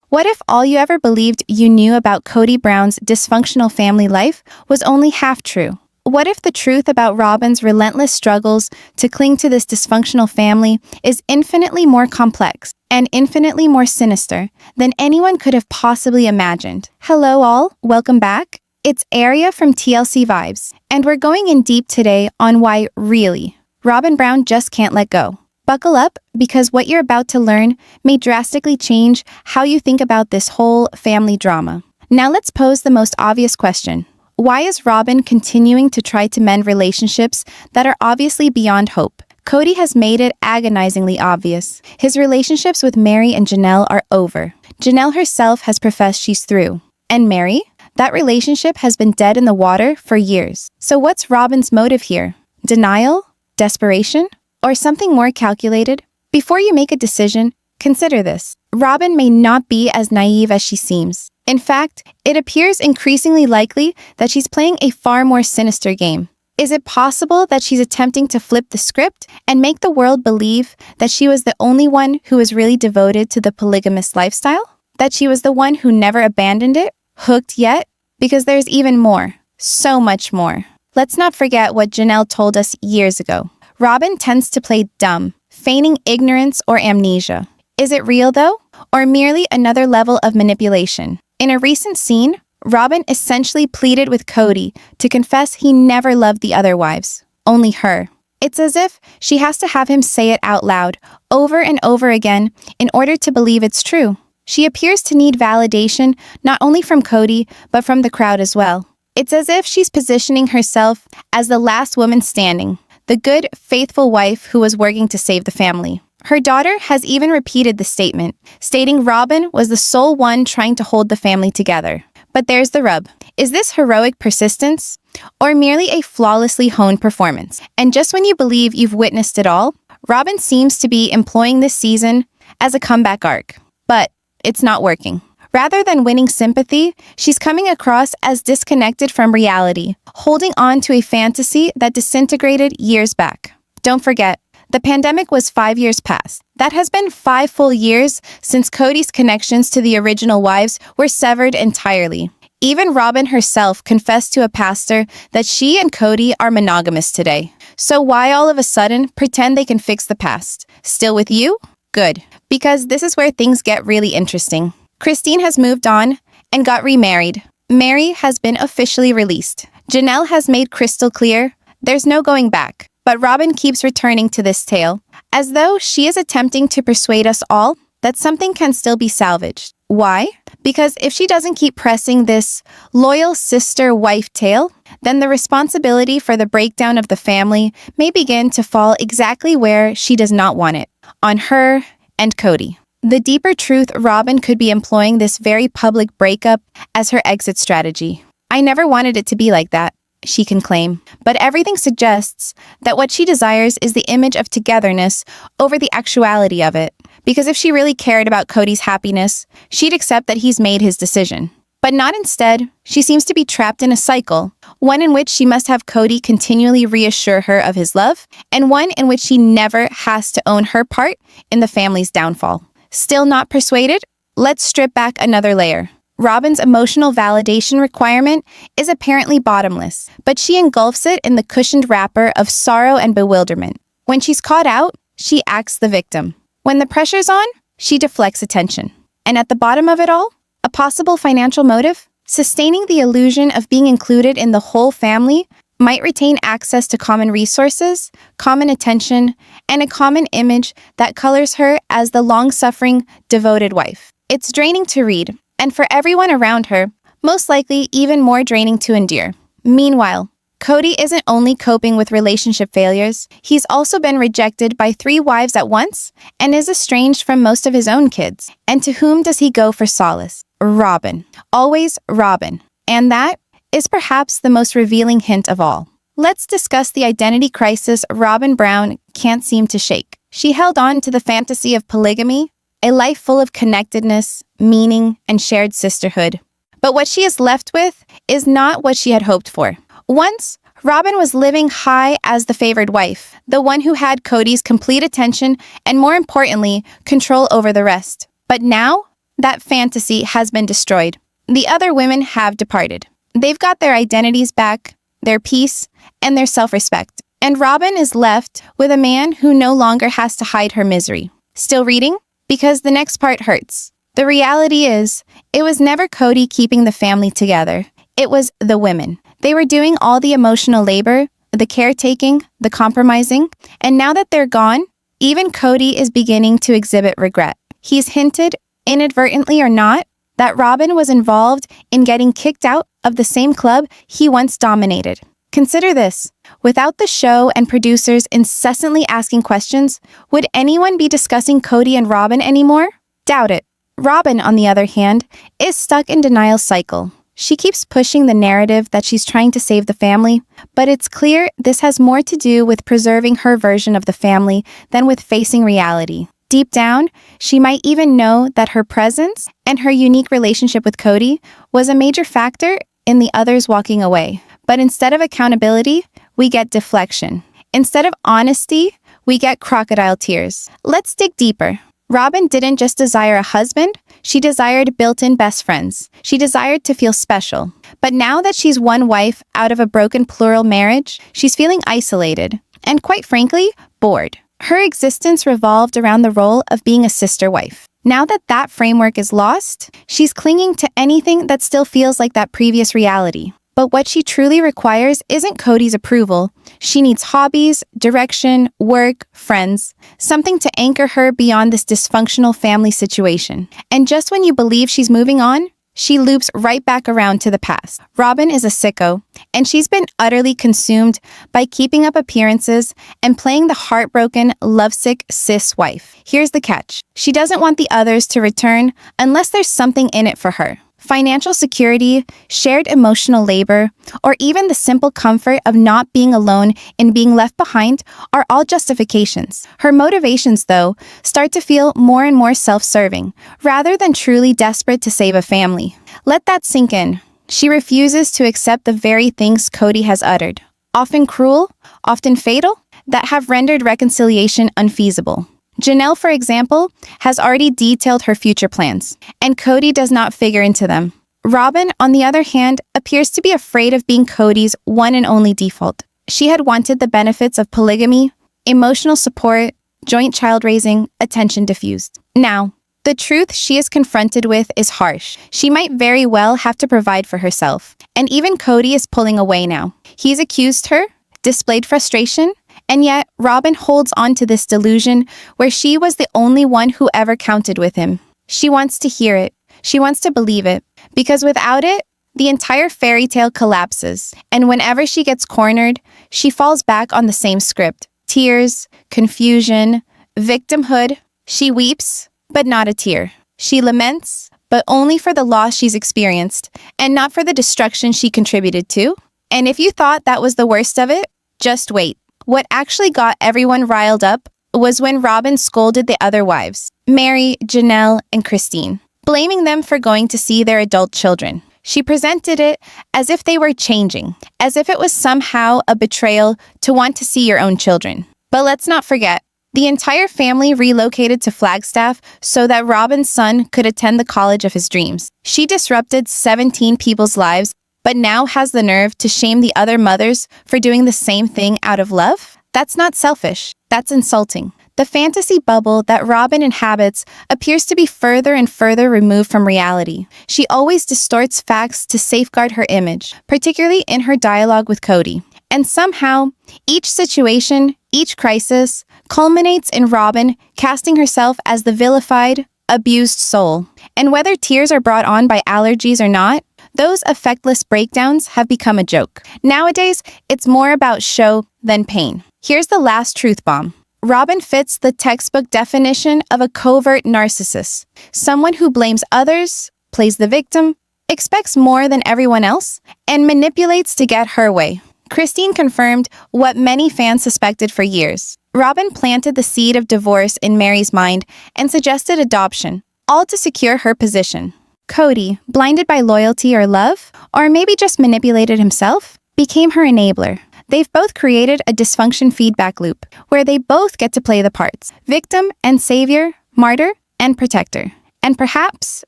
What if all you ever believed you knew about Cody Brown's dysfunctional family life was only half true? What if the truth about Robin's relentless struggles to cling to this dysfunctional family is infinitely more complex and infinitely more sinister than anyone could have possibly imagined? Hello all, welcome back. It's Aria from TLC Vibes, and we're going in deep today on why, really, Robin Brown just can't let go. Buckle up, because what you're about to learn may drastically change how you think about this whole family drama. Now let's pose the most obvious question. Why is Robin continuing to try to mend relationships that are obviously beyond hope? Cody has made it agonizingly obvious. His relationships with Mary and Janelle are over. Janelle herself has professed she's through. And Mary? That relationship has been dead in the water for years. So what's Robin's motive here? Denial? Desperation? Or something more calculated? Before you make a decision, consider this. Robin may not be as naive as she seems. In fact, it appears increasingly likely that she's playing a far more sinister game. Is it possible that she's attempting to flip the script and make the world believe that she was the only one who was really devoted to the polygamous lifestyle? That she was the one who never abandoned it? Hooked yet? Because there's even more. So much more. Let's not forget what Janelle told us years ago. Robin tends to play dumb, feigning ignorance or amnesia. Is it real though? Or merely another level of manipulation? In a recent scene, Robin essentially pleaded with Cody to confess he never loved the other wives, only her. It's as if she has to have him say it out loud, over and over again, in order to believe it's true. She appears to need validation not only from Cody, but from the crowd as well. It's as if she's positioning herself as the last woman standing, the good, faithful wife who was working to save the family. Her daughter has even repeated the statement, stating Robin was the sole one trying to hold the family together. But there's the rub. Is this heroic persistence, or merely a flawlessly honed performance? And just when you believe you've witnessed it all, Robin seems to be employing this season as a comeback arc. But it's not working. Rather than winning sympathy, she's coming across as disconnected from reality, holding on to a fantasy that disintegrated years back. Don't forget, the pandemic was 5 years past. That has been 5 full years since Cody's connections to the original wives were severed entirely. Even Robin herself confessed to a pastor that she and Cody are monogamous today. So why all of a sudden pretend they can fix the past? Still with you? Good. Because this is where things get really interesting. Christine has moved on and got remarried. Mary has been officially released. Janelle has made crystal clear there's no going back. But Robin keeps returning to this tale, as though she is attempting to persuade us all that something can still be salvaged. Why? Because if she doesn't keep pressing this loyal sister-wife tale, then the responsibility for the breakdown of the family may begin to fall exactly where she does not want it, on her and Cody. The deeper truth, Robin could be employing this very public breakup as her exit strategy. I never wanted it to be like that, she can claim. But everything suggests that what she desires is the image of togetherness over the actuality of it. Because if she really cared about Cody's happiness, she'd accept that he's made his decision. But not instead. She seems to be trapped in a cycle, one in which she must have Cody continually reassure her of his love, and one in which she never has to own her part in the family's downfall. Still not persuaded? Let's strip back another layer. Robin's emotional validation requirement is apparently bottomless, but she engulfs it in the cushioned wrapper of sorrow and bewilderment. When she's caught out, she acts the victim. When the pressure's on, she deflects attention. And at the bottom of it all, a possible financial motive? Sustaining the illusion of being included in the whole family might retain access to common resources, common attention, and a common image that colors her as the long-suffering, devoted wife. It's draining to read, and for everyone around her, most likely even more draining to endure. Meanwhile, Cody isn't only coping with relationship failures, he's also been rejected by 3 wives at once and is estranged from most of his own kids. And to whom does he go for solace? Robin. Always Robin. And that is perhaps the most revealing hint of all. Let's discuss the identity crisis Robin Brown can't seem to shake. She held on to the fantasy of polygamy, a life full of connectedness, meaning, and shared sisterhood. But what she is left with is not what she had hoped for. Once, Robin was living high as the favored wife, the one who had Cody's complete attention and, more importantly, control over the rest. But now, That fantasy has been destroyed. The other women have departed. They've got their identities back, their peace, and their self-respect. And Robin is left with a man who no longer has to hide her misery. Still reading? Because the next part hurts. The reality is, it was never Cody keeping the family together. It was the women. They were doing all the emotional labor, the caretaking, the compromising, and now that they're gone, even Cody is beginning to exhibit regret. He's hinted, inadvertently or not, that Robin was involved in getting kicked out of the same club he once dominated. Consider this. Without the show and producers incessantly asking questions, would anyone be discussing Cody and Robin anymore? Doubt it. Robin, on the other hand, is stuck in denial cycle. She keeps pushing the narrative that she's trying to save the family, but it's clear this has more to do with preserving her version of the family than with facing reality. Deep down, she might even know that her presence and her unique relationship with Cody was a major factor in the others walking away. But instead of accountability, we get deflection. Instead of honesty, we get crocodile tears. Let's dig deeper. Robin didn't just desire a husband, she desired built-in best friends. She desired to feel special. But now that she's one wife out of a broken plural marriage, she's feeling isolated and, quite frankly, bored. Her existence revolved around the role of being a sister wife. Now that that framework is lost, she's clinging to anything that still feels like that previous reality. But what she truly requires isn't Cody's approval. She needs hobbies, direction, work, friends, something to anchor her beyond this dysfunctional family situation. And just when you believe she's moving on, she loops right back around to the past. Robin is a sicko, and she's been utterly consumed by keeping up appearances and playing the heartbroken, lovesick cis wife. Here's the catch. She doesn't want the others to return unless there's something in it for her. Financial security, shared emotional labor, or even the simple comfort of not being alone and being left behind are all justifications. Her motivations, though, start to feel more and more self-serving, rather than truly desperate to save a family. Let that sink in. She refuses to accept the very things Cody has uttered, often cruel, often fatal, that have rendered reconciliation unfeasible. Janelle, for example, has already detailed her future plans, and Cody does not figure into them. Robin, on the other hand, appears to be afraid of being Cody's one and only default. She had wanted the benefits of polygamy, emotional support, joint child raising, attention diffused. Now, the truth she is confronted with is harsh. She might very well have to provide for herself, and even Cody is pulling away now. He's accused her, displayed frustration, and yet, Robin holds on to this delusion where she was the only one who ever counted with him. She wants to hear it. She wants to believe it. Because without it, the entire fairy tale collapses. And whenever she gets cornered, she falls back on the same script. Tears, confusion, victimhood. She weeps, but not a tear. She laments, but only for the loss she's experienced, and not for the destruction she contributed to. And if you thought that was the worst of it, just wait. What actually got everyone riled up was when Robin scolded the other wives, Mary, Janelle, and Christine, blaming them for going to see their adult children. She presented it as if they were changing, as if it was somehow a betrayal to want to see your own children. But let's not forget, the entire family relocated to Flagstaff so that Robin's son could attend the college of his dreams. She disrupted 17 people's lives, but now has the nerve to shame the other mothers for doing the same thing out of love? That's not selfish. That's insulting. The fantasy bubble that Robin inhabits appears to be further and further removed from reality. She always distorts facts to safeguard her image, particularly in her dialogue with Cody. And somehow, each situation, each crisis, culminates in Robin casting herself as the vilified, abused soul. And whether tears are brought on by allergies or not, those effectless breakdowns have become a joke. Nowadays, it's more about show than pain. Here's the last truth bomb. Robin fits the textbook definition of a covert narcissist, someone who blames others, plays the victim, expects more than everyone else, and manipulates to get her way. Christine confirmed what many fans suspected for years. Robin planted the seed of divorce in Mary's mind and suggested adoption, all to secure her position. Cody, blinded by loyalty or love, or maybe just manipulated himself, became her enabler. They've both created a dysfunction feedback loop, where they both get to play the parts, victim and savior, martyr and protector. And perhaps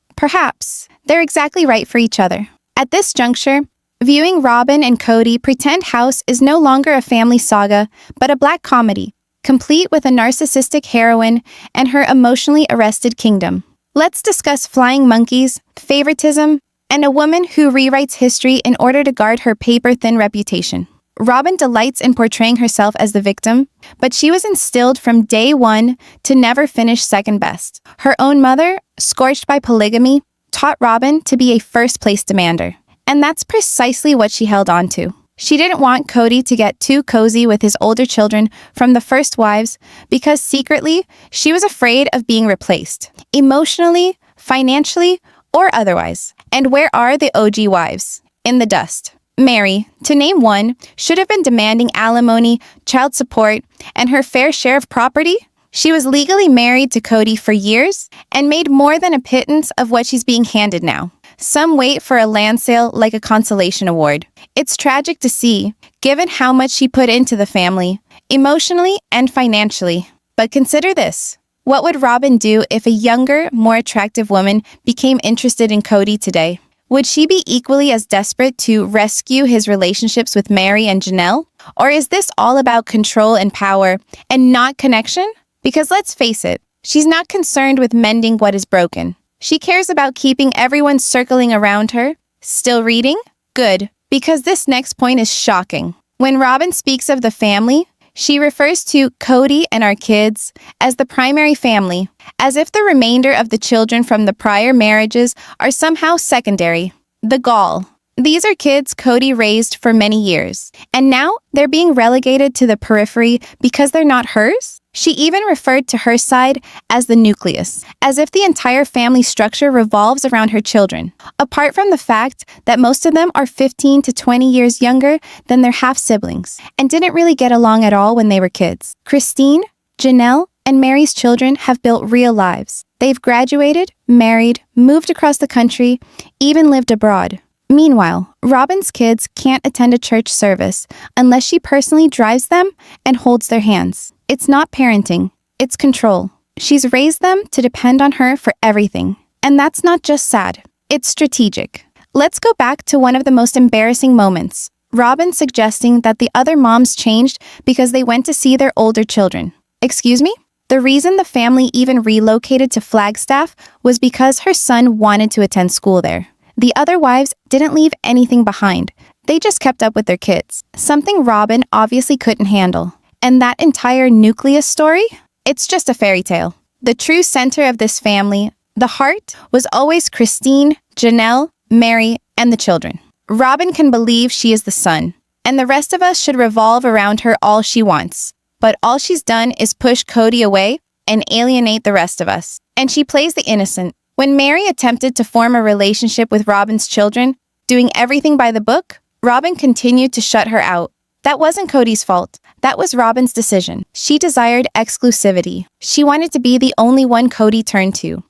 Perhaps they're exactly right for each other. At this juncture, viewing Robin and Cody pretend house is no longer a family saga, but a black comedy, complete with a narcissistic heroine and her emotionally arrested kingdom. Let's discuss flying monkeys, favoritism, and a woman who rewrites history in order to guard her paper-thin reputation. Robin delights in portraying herself as the victim, but she was instilled from day one to never finish second best. Her own mother, scorched by polygamy, taught Robin to be a first-place demander. And that's precisely what she held on to. She didn't want Cody to get too cozy with his older children from the first wives because secretly, she was afraid of being replaced, emotionally, financially, or otherwise. And where are the OG wives? In the dust. Mary, to name one, should have been demanding alimony, child support, and her fair share of property. She was legally married to Cody for years and made more than a pittance of what she's being handed now. Some wait for a land sale like a consolation award. It's tragic to see, given how much she put into the family, emotionally and financially. But consider this. What would Robin do if a younger, more attractive woman became interested in Cody today? Would she be equally as desperate to rescue his relationships with Mary and Janelle? Or is this all about control and power and not connection? Because let's face it, she's not concerned with mending what is broken. She cares about keeping everyone circling around her. Still reading? Good, because this next point is shocking. When Robin speaks of the family, she refers to Cody and our kids as the primary family, as if the remainder of the children from the prior marriages are somehow secondary. The gall. These are kids Cody raised for many years, and now they're being relegated to the periphery because they're not hers? She even referred to her side as the nucleus, as if the entire family structure revolves around her children, apart from the fact that most of them are 15 to 20 years younger than their half-siblings, and didn't really get along at all when they were kids. Christine, Janelle, and Mary's children have built real lives. They've graduated, married, moved across the country, even lived abroad. Meanwhile, Robin's kids can't attend a church service unless she personally drives them and holds their hands. It's not parenting, it's control. She's raised them to depend on her for everything. And that's not just sad, it's strategic. Let's go back to one of the most embarrassing moments. Robin suggesting that the other moms changed because they went to see their older children. Excuse me? The reason the family even relocated to Flagstaff was because her son wanted to attend school there. The other wives didn't leave anything behind. They just kept up with their kids, something Robin obviously couldn't handle. And that entire nucleus story? It's just a fairy tale. The true center of this family, the heart, was always Christine, Janelle, Mary, and the children. Robin can believe she is the son, and the rest of us should revolve around her all she wants. But all she's done is push Cody away and alienate the rest of us. And she plays the innocent. When Mary attempted to form a relationship with Robin's children, doing everything by the book, Robin continued to shut her out. That wasn't Cody's fault. That was Robin's decision. She desired exclusivity. She wanted to be the only one Cody turned to.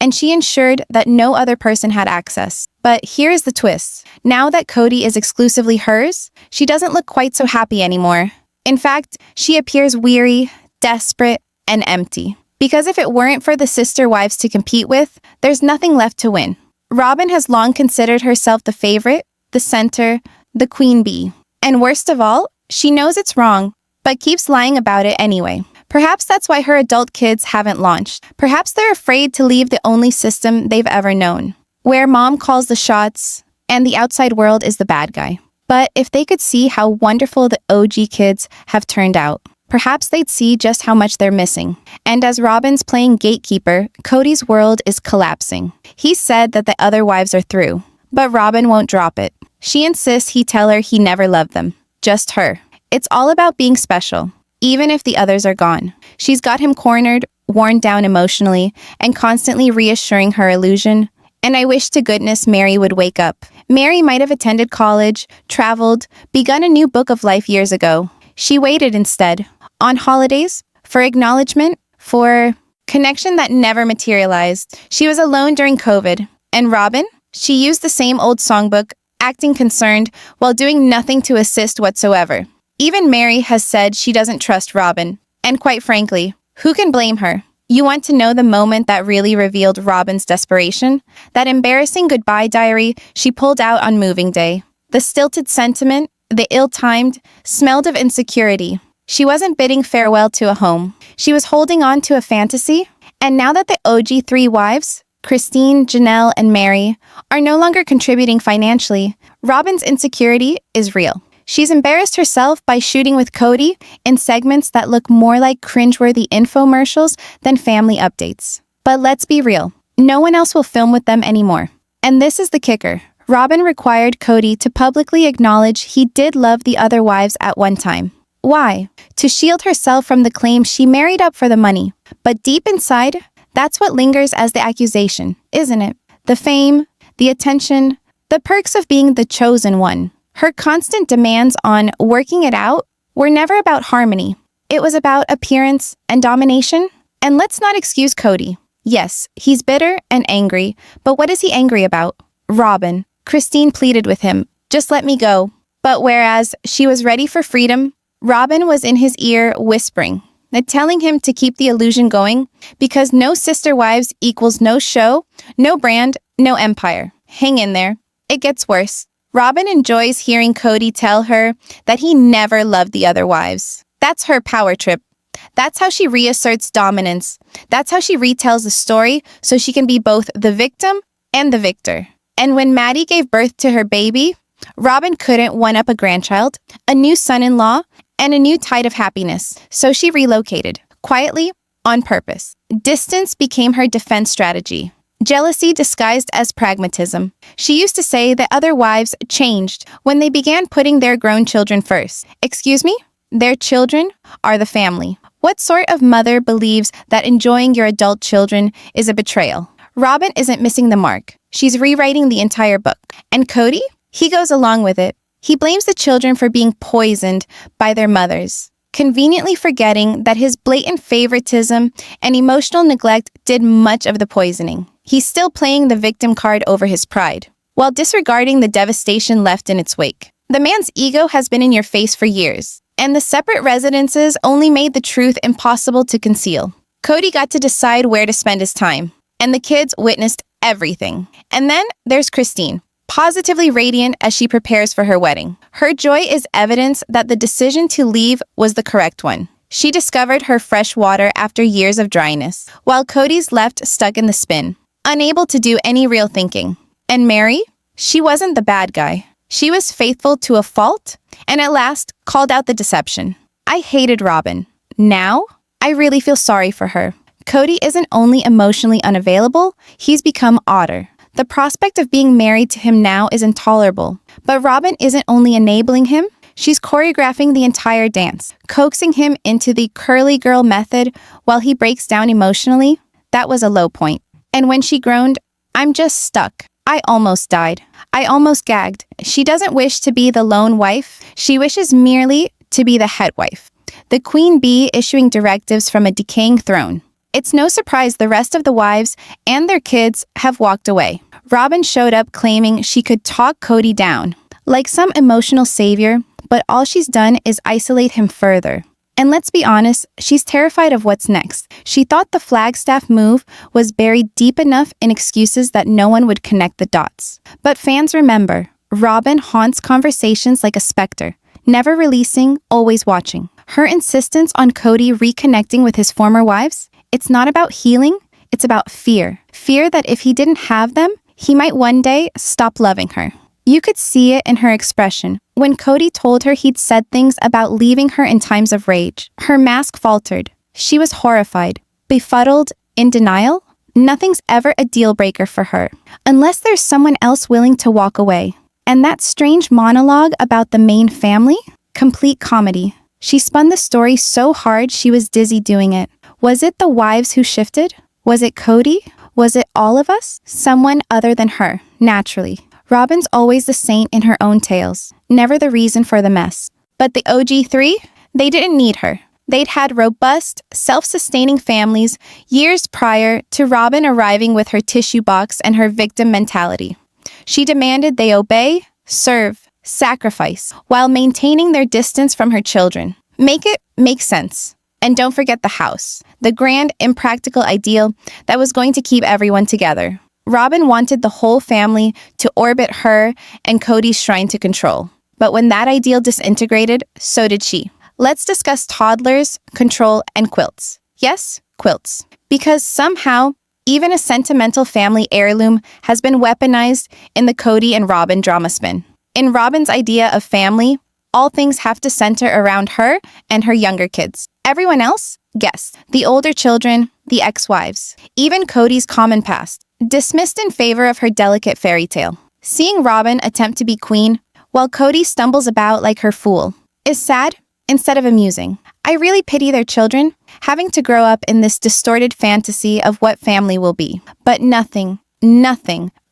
And she ensured that no other person had access. But here's the twist. Now that Cody is exclusively hers, she doesn't look quite so happy anymore. In fact, she appears weary, desperate, and empty. Because if it weren't for the sister wives to compete with, there's nothing left to win. Robin has long considered herself the favorite, the center, the queen bee. And worst of all, she knows it's wrong, but keeps lying about it anyway. Perhaps that's why her adult kids haven't launched. Perhaps they're afraid to leave the only system they've ever known, where mom calls the shots and the outside world is the bad guy. But if they could see how wonderful the OG kids have turned out, perhaps they'd see just how much they're missing. And as Robin's playing gatekeeper, Cody's world is collapsing. He said that the other wives are through, but Robin won't drop it. She insists he tell her he never loved them, just her. It's all about being special, even if the others are gone. She's got him cornered, worn down emotionally, and constantly reassuring her illusion. And I wish to goodness Mary would wake up. Mary might have attended college, traveled, begun a new book of life years ago. She waited instead, on holidays, for acknowledgement, for connection that never materialized. She was alone during COVID. And Robin? She used the same old songbook, acting concerned while doing nothing to assist whatsoever. Even Mary has said she doesn't trust Robin. And quite frankly, who can blame her? You want to know the moment that really revealed Robin's desperation? That embarrassing goodbye diary she pulled out on moving day. The stilted sentiment, the ill-timed, smelled of insecurity. She wasn't bidding farewell to a home. She was holding on to a fantasy. And now that the OG three wives, Christine, Janelle, and Mary, are no longer contributing financially, Robin's insecurity is real. She's embarrassed herself by shooting with Cody in segments that look more like cringeworthy infomercials than family updates. But let's be real, no one else will film with them anymore. And this is the kicker. Robin required Cody to publicly acknowledge he did love the other wives at one time. Why? To shield herself from the claim she married up for the money. But deep inside, that's what lingers as the accusation, isn't it? The fame, the attention, the perks of being the chosen one. Her constant demands on working it out were never about harmony. It was about appearance and domination. And let's not excuse Cody. Yes, he's bitter and angry, but what is he angry about? Robin. Christine pleaded with him, "Just let me go." But whereas she was ready for freedom, Robin was in his ear whispering, telling him to keep the illusion going because no sister wives equals no show, no brand, no empire. Hang in there. It gets worse. Robin enjoys hearing Cody tell her that he never loved the other wives. That's her power trip. That's how she reasserts dominance. That's how she retells the story so she can be both the victim and the victor. And when Maddie gave birth to her baby, Robin couldn't one-up a grandchild, a new son-in-law, and a new tide of happiness. So she relocated, quietly, on purpose. Distance became her defense strategy. Jealousy disguised as pragmatism. She used to say that other wives changed when they began putting their grown children first. Excuse me? Their children are the family. What sort of mother believes that enjoying your adult children is a betrayal? Robin isn't missing the mark. She's rewriting the entire book. And Cody? He goes along with it. He blames the children for being poisoned by their mothers, conveniently forgetting that his blatant favoritism and emotional neglect did much of the poisoning. He's still playing the victim card over his pride, while disregarding the devastation left in its wake. The man's ego has been in your face for years, and the separate residences only made the truth impossible to conceal. Cody got to decide where to spend his time, and the kids witnessed everything. And then there's Christine, positively radiant as she prepares for her wedding. Her joy is evidence that the decision to leave was the correct one. She discovered her fresh water after years of dryness, while Cody's left stuck in the spin, unable to do any real thinking. And Mary? She wasn't the bad guy. She was faithful to a fault, and at last called out the deception. I hated Robin. Now, I really feel sorry for her. Cody isn't only emotionally unavailable, he's become otter. The prospect of being married to him now is intolerable. But Robin isn't only enabling him, she's choreographing the entire dance, coaxing him into the curly girl method while he breaks down emotionally. That was a low point. And when she groaned, "I'm just stuck. I almost died. I almost gagged." She doesn't wish to be the lone wife. She wishes merely to be the headwife, the queen bee issuing directives from a decaying throne. It's no surprise the rest of the wives and their kids have walked away. Robin showed up claiming she could talk Cody down, like some emotional savior, but all she's done is isolate him further. And let's be honest, she's terrified of what's next. She thought the Flagstaff move was buried deep enough in excuses that no one would connect the dots. But fans remember, Robin haunts conversations like a specter, never releasing, always watching. Her insistence on Cody reconnecting with his former wives, it's not about healing, it's about fear. Fear that if he didn't have them, he might one day stop loving her. You could see it in her expression. When Cody told her he'd said things about leaving her in times of rage, her mask faltered. She was horrified, befuddled, in denial. Nothing's ever a deal breaker for her, unless there's someone else willing to walk away. And that strange monologue about the main family? Complete comedy. She spun the story so hard she was dizzy doing it. Was it the wives who shifted? Was it Cody? Was it all of us? Someone other than her, naturally. Robin's always the saint in her own tales, never the reason for the mess. But the OG3, they didn't need her. They'd had robust, self-sustaining families years prior to Robin arriving with her tissue box and her victim mentality. She demanded they obey, serve, sacrifice, while maintaining their distance from her children. Make it make sense. And don't forget the house, the grand, impractical ideal that was going to keep everyone together. Robin wanted the whole family to orbit her and Cody's shrine to control. But when that ideal disintegrated, so did she. Let's discuss toddlers, control, and quilts. Yes, quilts. Because somehow, even a sentimental family heirloom has been weaponized in the Cody and Robin drama spin. In Robin's idea of family, all things have to center around her and her younger kids. Everyone else? Guess. The older children, the ex-wives. Even Cody's common past, dismissed in favor of her delicate fairy tale. Seeing Robin attempt to be queen, while Cody stumbles about like her fool, is sad instead of amusing. I really pity their children, having to grow up in this distorted fantasy of what family will be. But nothing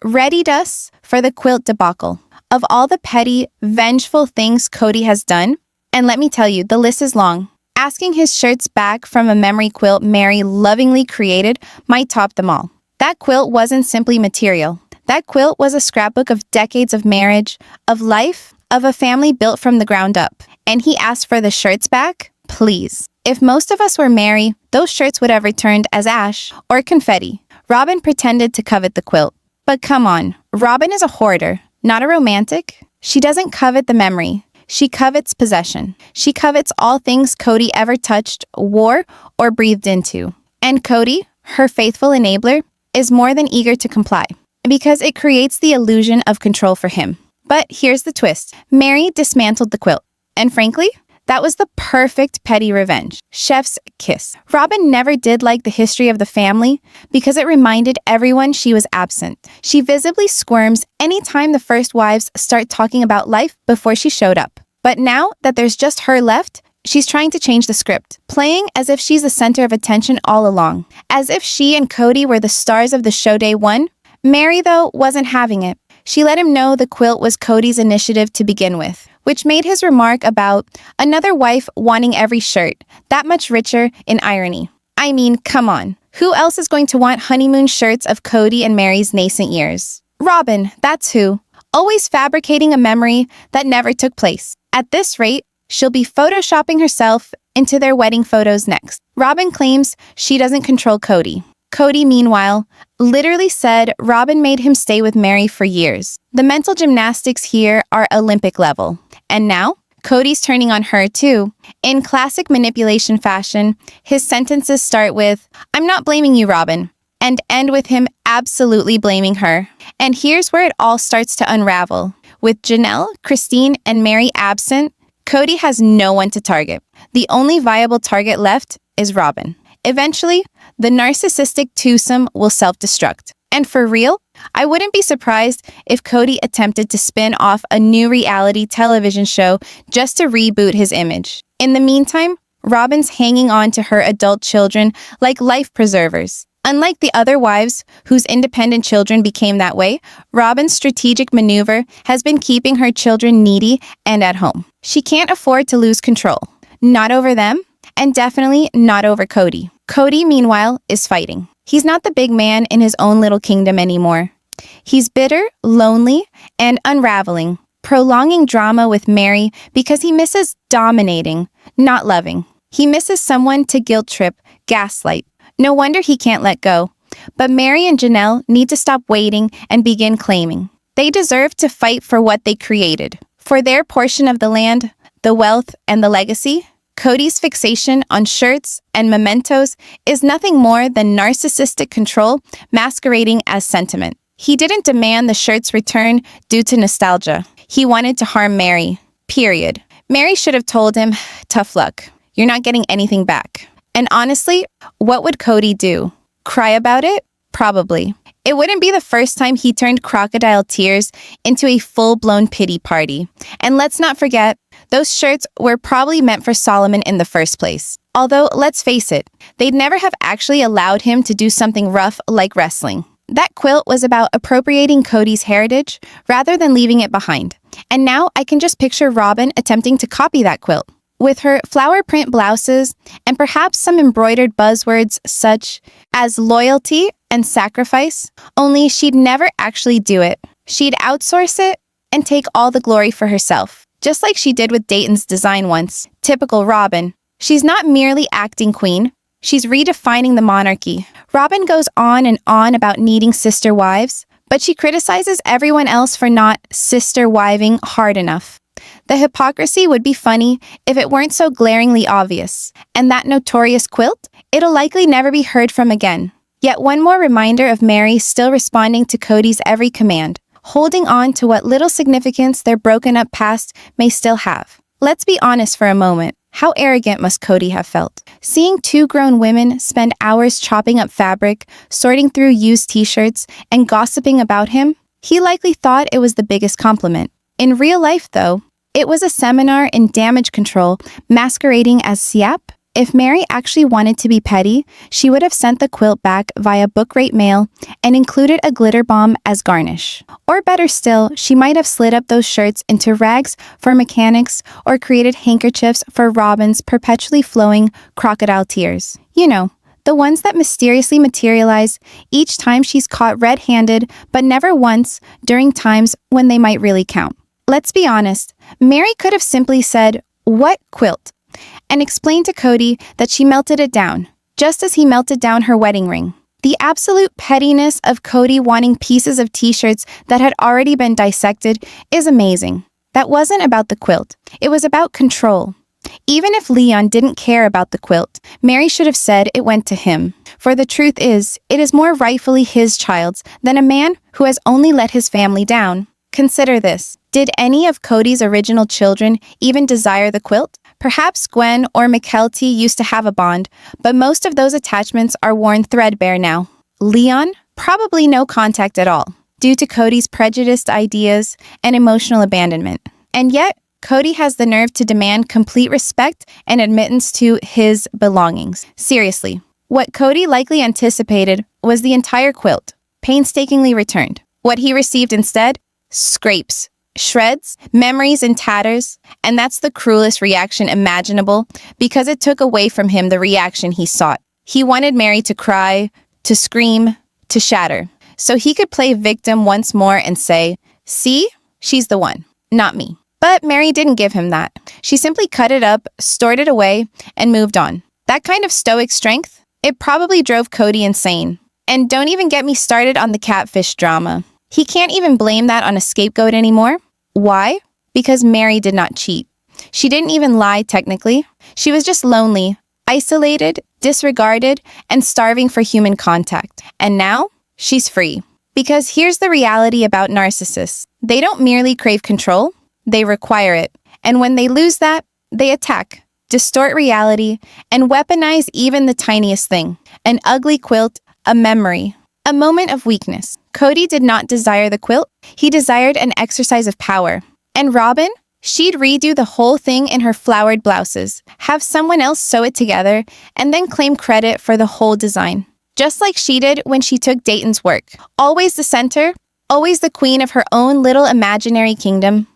readied us for the quilt debacle. Of all the petty, vengeful things Cody has done, and let me tell you, the list is long. Asking his shirts back from a memory quilt Mary lovingly created might top them all. That quilt wasn't simply material. That quilt was a scrapbook of decades of marriage, of life, of a family built from the ground up. And he asked for the shirts back? Please. If most of us were Mary, those shirts would have returned as ash or confetti. Robin pretended to covet the quilt. But come on, Robin is a hoarder, not a romantic. She doesn't covet the memory. She covets possession. She covets all things Cody ever touched, wore, or breathed into. And Cody, her faithful enabler, is more than eager to comply, because it creates the illusion of control for him. But here's the twist. Mary dismantled the quilt. And frankly, that was the perfect petty revenge. Chef's kiss. Robin never did like the history of the family because it reminded everyone she was absent. She visibly squirms anytime the first wives start talking about life before she showed up. But now that there's just her left, she's trying to change the script, playing as if she's the center of attention all along. As if she and Cody were the stars of the show day one. Mary, though, wasn't having it. She let him know the quilt was Cody's initiative to begin with, which made his remark about another wife wanting every shirt that much richer in irony. I mean, come on. Who else is going to want honeymoon shirts of Cody and Mary's nascent years? Robin, that's who. Always fabricating a memory that never took place. At this rate, she'll be photoshopping herself into their wedding photos next. Robin claims she doesn't control Cody. Cody, meanwhile, literally said Robin made him stay with Mary for years. The mental gymnastics here are Olympic level. And now, Cody's turning on her too. In classic manipulation fashion, his sentences start with, "I'm not blaming you, Robin," and end with him absolutely blaming her. And here's where it all starts to unravel. With Janelle, Christine, and Mary absent, Cody has no one to target. The only viable target left is Robin. Eventually, the narcissistic twosome will self-destruct. And for real, I wouldn't be surprised if Cody attempted to spin off a new reality television show just to reboot his image. In the meantime, Robin's hanging on to her adult children like life preservers. Unlike the other wives whose independent children became that way, Robin's strategic maneuver has been keeping her children needy and at home. She can't afford to lose control. Not over them, and definitely not over Cody. Cody, meanwhile, is fighting. He's not the big man in his own little kingdom anymore. He's bitter, lonely, and unraveling, prolonging drama with Mary because he misses dominating, not loving. He misses someone to guilt trip, gaslight. No wonder he can't let go. But Mary and Janelle need to stop waiting and begin claiming. They deserve to fight for what they created. For their portion of the land, the wealth, and the legacy. Cody's fixation on shirts and mementos is nothing more than narcissistic control masquerading as sentiment. He didn't demand the shirts return due to nostalgia. He wanted to harm Mary. Period. Mary should have told him, tough luck. You're not getting anything back. And honestly, what would Cody do? Cry about it? Probably. It wouldn't be the first time he turned crocodile tears into a full-blown pity party. And let's not forget, those shirts were probably meant for Solomon in the first place. Although, let's face it, they'd never have actually allowed him to do something rough like wrestling. That quilt was about appropriating Cody's heritage rather than leaving it behind. And now I can just picture Robin attempting to copy that quilt. With her flower print blouses and perhaps some embroidered buzzwords such as loyalty and sacrifice, only she'd never actually do it. She'd outsource it and take all the glory for herself, just like she did with Dayton's design once. Typical Robin. She's not merely acting queen, she's redefining the monarchy. Robin goes on and on about needing sister wives, but she criticizes everyone else for not sister-wiving hard enough. The hypocrisy would be funny if it weren't so glaringly obvious. And that notorious Quilt? It'll likely never be heard from again. Yet one more reminder of Mary still responding to Cody's every command, holding on to what little significance their broken-up past may still have. Let's be honest for a moment. How arrogant must Cody have felt? Seeing two grown women spend hours chopping up fabric, sorting through used t-shirts, and gossiping about him, he likely thought it was the biggest compliment. In real life, though, it was a seminar in damage control masquerading as SIAP. If Mary actually wanted to be petty, she would have sent the quilt back via book rate mail and included a glitter bomb as garnish. Or better still, she might have slid up those shirts into rags for mechanics or created handkerchiefs for Robin's perpetually flowing crocodile tears. You know, the ones that mysteriously materialize each time she's caught red-handed, but never once during times when they might really count. Let's be honest, Mary could have simply said, "What quilt?" and explained to Cody that she melted it down, just as he melted down her wedding ring. The absolute pettiness of Cody wanting pieces of t-shirts that had already been dissected is amazing. That wasn't about the quilt. It was about control. Even if Leon didn't care about the quilt, Mary should have said it went to him. For the truth is, it is more rightfully his child's than a man who has only let his family down. Consider this. Did any of Cody's original children even desire the quilt? Perhaps Gwen or McKelty used to have a bond, but most of those attachments are worn threadbare now. Leon? Probably no contact at all, due to Cody's prejudiced ideas and emotional abandonment. And yet, Cody has the nerve to demand complete respect and admittance to his belongings. Seriously, what Cody likely anticipated was the entire quilt, painstakingly returned. What he received instead? Scrapes, shreds, memories in tatters, and that's the cruelest reaction imaginable because it took away from him the reaction he sought. He wanted Mary to cry, to scream, to shatter, so he could play victim once more and say, "See, she's the one, not me." But Mary didn't give him that. She simply cut it up, stored it away, and moved on. That kind of stoic strength, it probably drove Cody insane. And don't even get me started on the catfish drama. He can't even blame that on a scapegoat anymore. Why? Because Mary did not cheat. She didn't even lie, technically. She was just lonely, isolated, disregarded, and starving for human contact. And now, she's free. Because here's the reality about narcissists. They don't merely crave control, they require it. And when they lose that, they attack, distort reality, and weaponize even the tiniest thing. An ugly quilt, a memory, a moment of weakness. Cody did not desire the quilt. He desired an exercise of power. And Robin? She'd redo the whole thing in her flowered blouses, have someone else sew it together, and then claim credit for the whole design. Just like she did when she took Dayton's work. Always the center, always the queen of her own little imaginary kingdom.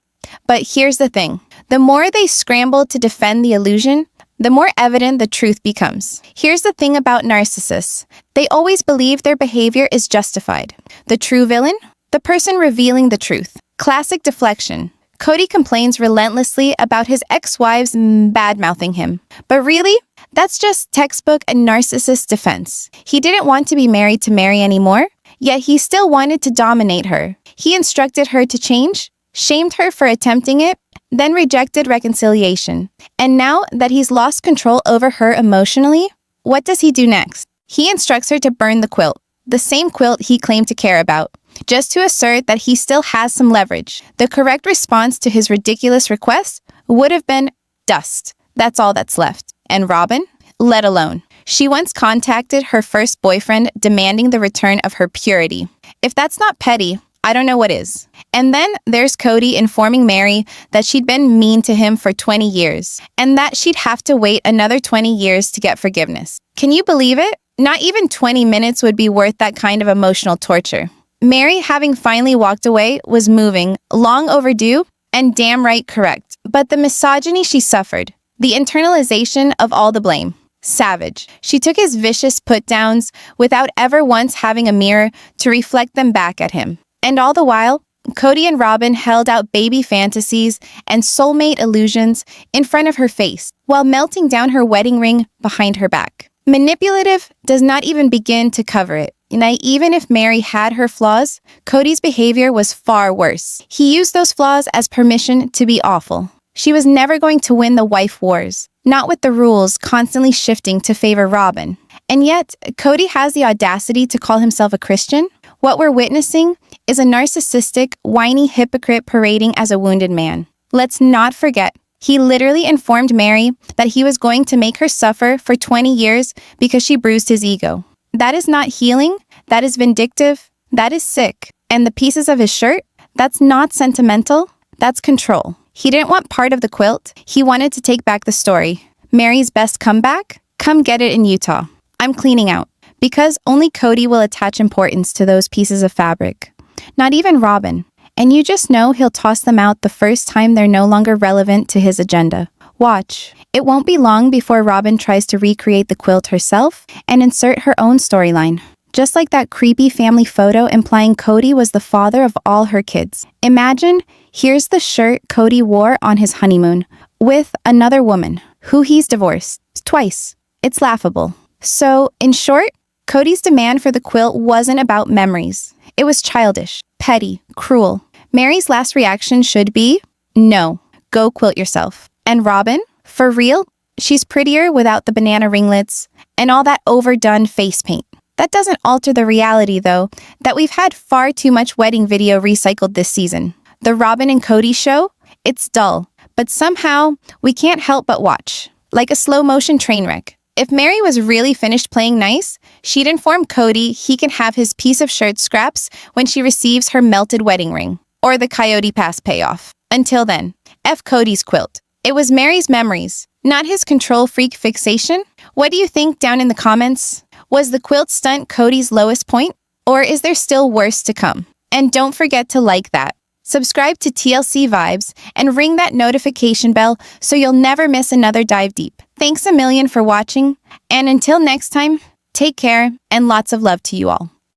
But here's the thing. The more they scramble to defend the illusion, the more evident the truth becomes. Here's the thing about narcissists. They always believe their behavior is justified. The true villain? The person revealing the truth. Classic deflection. Cody complains relentlessly about his ex-wives bad-mouthing him. But really, that's just textbook a narcissist defense. He didn't want to be married to Mary anymore, yet he still wanted to dominate her. He instructed her to change, shamed her for attempting it, then rejected reconciliation. And now that he's lost control over her emotionally, what does he do next? He instructs her to burn the quilt, the same quilt he claimed to care about, just to assert that he still has some leverage. The correct response to his ridiculous request would have been dust. That's all that's left. And Robin? Let alone. She once contacted her first boyfriend demanding the return of her purity. If that's not petty, I don't know what is. And then there's Cody informing Mary that she'd been mean to him for 20 years, and that she'd have to wait another 20 years to get forgiveness. Can you believe it? Not even 20 minutes would be worth that kind of emotional torture. Mary, having finally walked away, was moving, long overdue, and damn right correct. But the misogyny she suffered, the internalization of all the blame. Savage. She took his vicious put-downs without ever once having a mirror to reflect them back at him. And all the while, Cody and Robin held out baby fantasies and soulmate illusions in front of her face while melting down her wedding ring behind her back. Manipulative does not even begin to cover it. Even if Mary had her flaws, Cody's behavior was far worse. He used those flaws as permission to be awful. She was never going to win the wife wars, not with the rules constantly shifting to favor Robin. And yet, Cody has the audacity to call himself a Christian. What we're witnessing is a narcissistic, whiny hypocrite parading as a wounded man. Let's not forget, he literally informed Mary that he was going to make her suffer for 20 years because she bruised his ego. That is not healing, that is vindictive, that is sick. And the pieces of his shirt, that's not sentimental, that's control. He didn't want part of the quilt, he wanted to take back the story. Mary's best comeback? Come get it in Utah. I'm cleaning out. Because only Cody will attach importance to those pieces of fabric. Not even Robin. And you just know he'll toss them out the first time they're no longer relevant to his agenda. Watch. It won't be long before Robin tries to recreate the quilt herself and insert her own storyline. Just like that creepy family photo implying Cody was the father of all her kids. Imagine, here's the shirt Cody wore on his honeymoon with another woman who he's divorced twice. It's laughable. So, in short, Cody's demand for the quilt wasn't about memories. It was childish, petty, cruel. Mary's last reaction should be, no, go quilt yourself. And Robin, for real, she's prettier without the banana ringlets and all that overdone face paint. That doesn't alter the reality, though, that we've had far too much wedding video recycled this season. The Robin and Cody show, it's dull, but somehow we can't help but watch. Like a slow-motion train wreck. If Mary was really finished playing nice, she'd inform Cody he can have his piece of shirt scraps when she receives her melted wedding ring, or the Coyote Pass payoff. Until then, F Cody's quilt. It was Mary's memories, not his control freak fixation. What do you think down in the comments? Was the quilt stunt Cody's lowest point? Or is there still worse to come? And don't forget to like that. Subscribe to TLC Vibes and ring that notification bell so you'll never miss another dive deep. Thanks a million for watching, and until next time, take care and lots of love to you all.